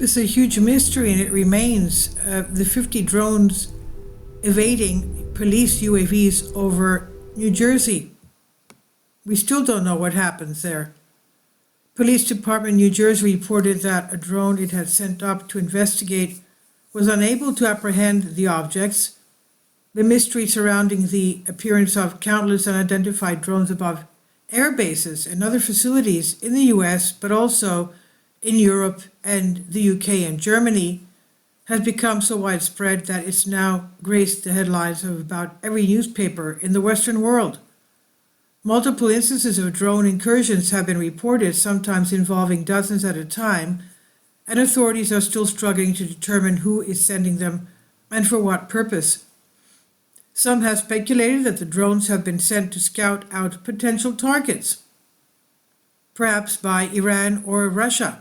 It's a huge mystery, and it remains. The 50 drones evading police UAVs over New Jersey. We still don't know what happens there. Police Department New Jersey reported that a drone it had sent up to investigate was unable to apprehend the objects. The mystery surrounding the appearance of countless unidentified drones above air bases and other facilities in the US, but also in Europe and the UK and Germany, has become so widespread that it's now graced the headlines of about every newspaper in the Western world. Multiple instances of drone incursions have been reported, sometimes involving dozens at a time, and authorities are still struggling to determine who is sending them and for what purpose. Some have speculated that the drones have been sent to scout out potential targets, perhaps by Iran or Russia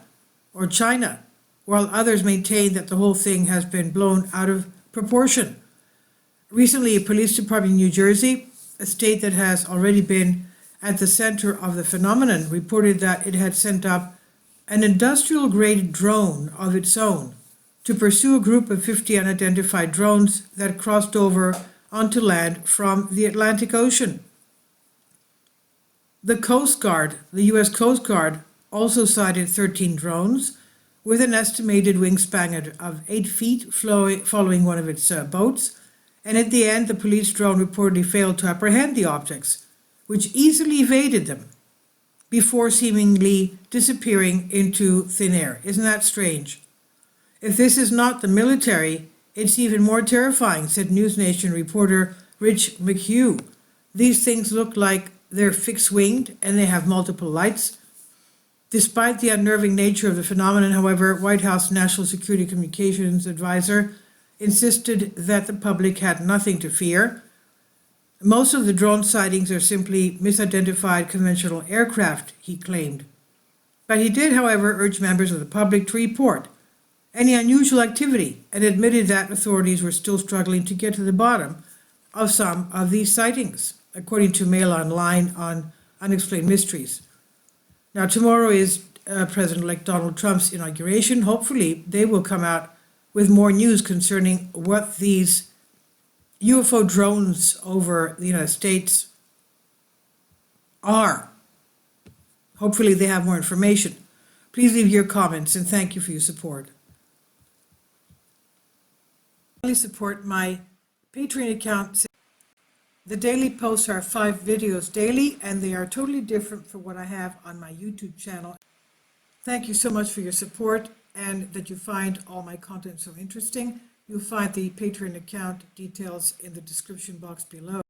or China, while others maintain that the whole thing has been blown out of proportion. Recently, a police department in New Jersey, a state that has already been at the center of the phenomenon, reported that it had sent up an industrial-grade drone of its own to pursue a group of 50 unidentified drones that crossed over onto land from the Atlantic Ocean. The Coast Guard, the US Coast Guard, also cited 13 drones with an estimated wingspan of 8 feet following one of its boats, and at the end the police drone reportedly failed to apprehend the objects, which easily evaded them before seemingly disappearing into thin air. Isn't that strange? If this is not the military, it's even more terrifying, said NewsNation reporter Rich McHugh. These things look like they're fixed-winged and they have multiple lights. Despite the unnerving nature of the phenomenon, however, White House National Security Communications Advisor insisted that the public had nothing to fear. Most of the drone sightings are simply misidentified conventional aircraft, he claimed. But he did, however, urge members of the public to report any unusual activity and admitted that authorities were still struggling to get to the bottom of some of these sightings, according to Mail Online on Unexplained Mysteries. Now, tomorrow is President-elect Donald Trump's inauguration. Hopefully, they will come out with more news concerning what these UFO drones over the United States are. Hopefully, they have more information. Please leave your comments, and thank you for your support. Please support my Patreon account. The daily posts are 5 videos daily, and they are totally different from what I have on my YouTube channel. Thank you so much for your support and that you find all my content so interesting. You'll find the Patreon account details in the description box below.